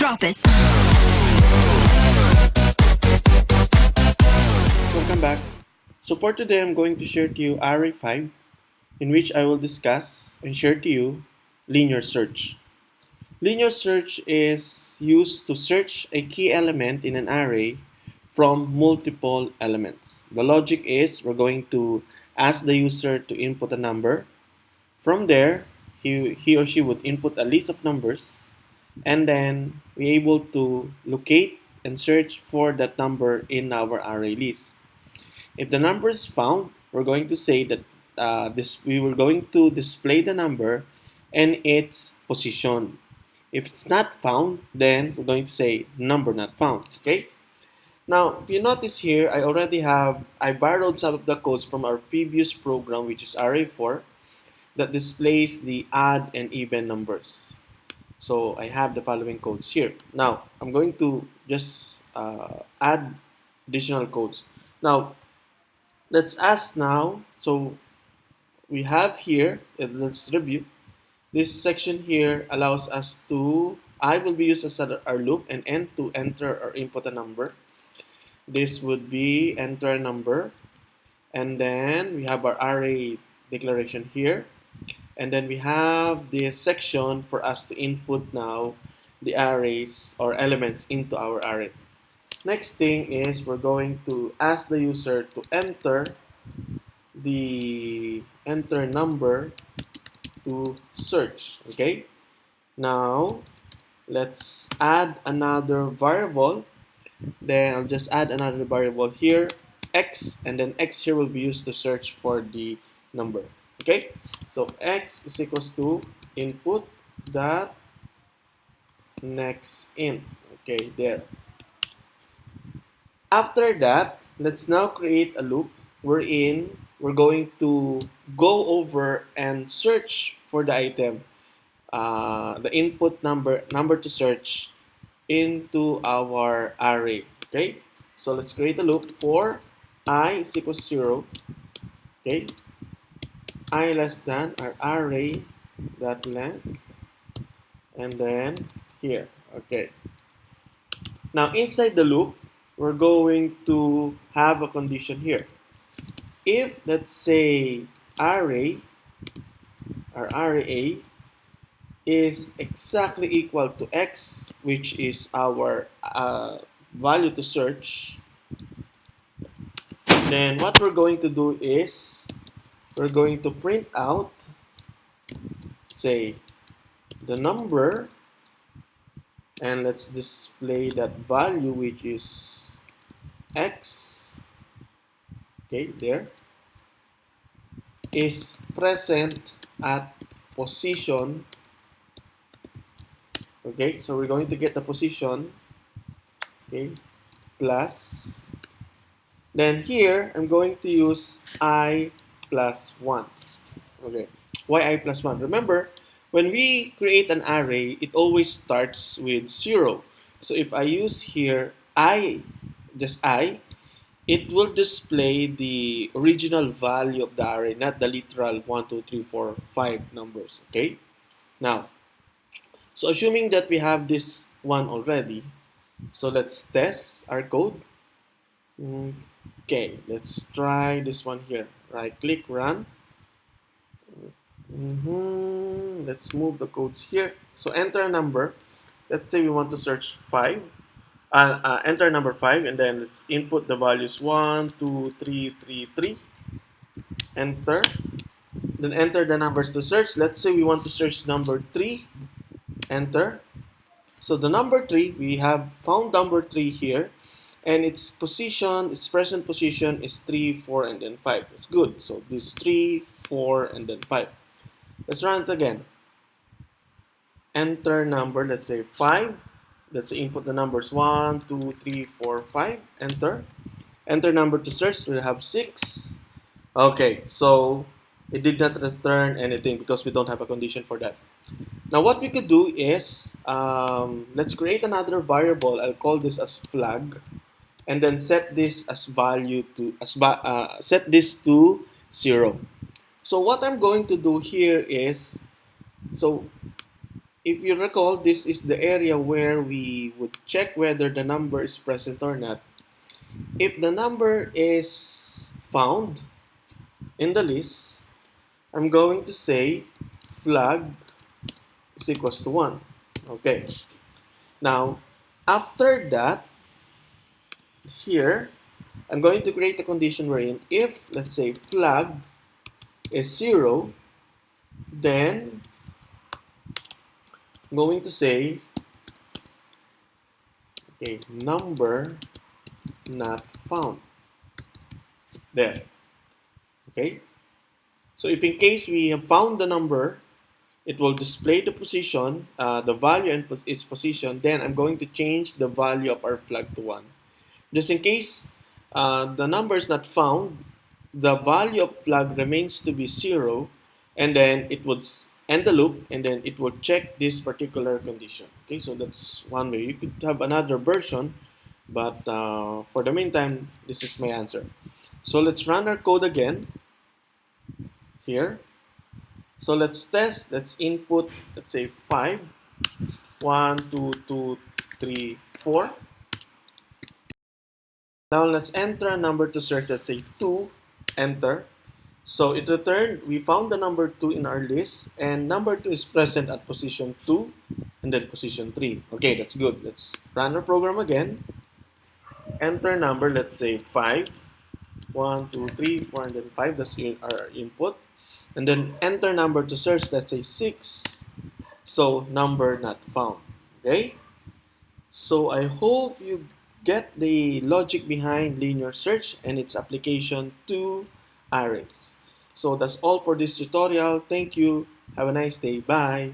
Drop it. Welcome back. So for today, I'm going to share to you Array 5, in which I will discuss and share to you linear search. Linear search is used to search a key element in an array from multiple elements. The logic is we're going to ask the user to input a number. From there, he or she would input a list of numbers, and then we're able to locate and search for that number in our array list. If the number is found, we're going to say that we were going to display the number and its position. If it's not found, then we're going to say number not found. Okay. Now, if you notice here, I borrowed some of the codes from our previous program, which is Array4, that displays the odd and even numbers. So I have the following codes here. Now, I'm going to just add additional codes. Now, let's ask now. So we have here, let's review. This section here allows us to, I will be used as our loop and end to enter or input a number. This would be enter a number. And then we have our array declaration here. And then we have this section for us to input now the arrays or elements into our array. Next thing is we're going to ask the user to enter number to search. Okay. Now let's add another variable. Then I'll just add another variable here, x, and then x here will be used to search for the number. Okay. So x is equals to input dot next int. Okay, there. After that, let's now create a loop wherein we're going to go over and search for the item, the input number to search into our array. Okay, so let's create a loop for I is equals to 0. Okay, I less than our array dot length, and then here. Okay, now inside the loop, we're going to have a condition here. If, let's say, our array A is exactly equal to x, which is our value to search, then what we're going to do is we're going to print out, say, the number, and let's display that value, which is x. Okay, there is present at position. Okay, so we're going to get the position. Okay, plus. Then here I'm going to use I plus 1. Okay, why I plus 1? Remember, when we create an array, it always starts with 0. So if I use here just I, it will display the original value of the array, not the literal 1, 2, 3, 4, 5 numbers. Okay, now, so assuming that we have this one already, so let's test our code. Okay, let's try this one here. Right click, run. Let's move the codes here. So enter a number. Let's say we want to search 5. Enter number 5, and then let's input the values 1, 2, 3, 3, 3. Enter. Then enter the numbers to search. Let's say we want to search number 3. Enter. So the number 3, we have found number 3 here, and its position, its present position is 3, 4, and then 5. It's good. So this 3, 4, and then 5. Let's run it again. Enter number, let's say 5. Let's say input the numbers 1, 2, 3, 4, 5. Enter. Enter number to search. We have 6. Okay, so it did not return anything because we don't have a condition for that. Now what we could do is, let's create another variable. I'll call this as flag, and then set this as value to set this to 0. So what I'm going to do here is, so if you recall, this is the area where we would check whether the number is present or not. If the number is found in the list, I'm going to say flag is equals to 1. Okay. Now, after that, here, I'm going to create a condition wherein if, let's say, flag is 0, then I'm going to say, okay, number not found. There. Okay. So if in case we have found the number, it will display the position, the value and its position. Then I'm going to change the value of our flag to 1. Just in case the number is not found, the value of flag remains to be 0, and then it would end the loop, and then it will check this particular condition. Okay, so that's one way. You could have another version, but for the meantime, this is my answer. So let's run our code again here. So let's test. Let's input, let's say 5, 1, 2, 2, 3, 4. Now let's enter a number to search. Let's say 2, enter. So it returned, we found the number 2 in our list, and number 2 is present at position 2 and then position 3. Okay, that's good. Let's run our program again. Enter number, let's say 5, 1, 2, 3, 4, and then 5. That's our input. And then enter number to search, let's say 6. So number not found. Okay? So I hope you get the logic behind linear search and its application to arrays. So that's all for this tutorial. Thank you. Have a nice day. Bye.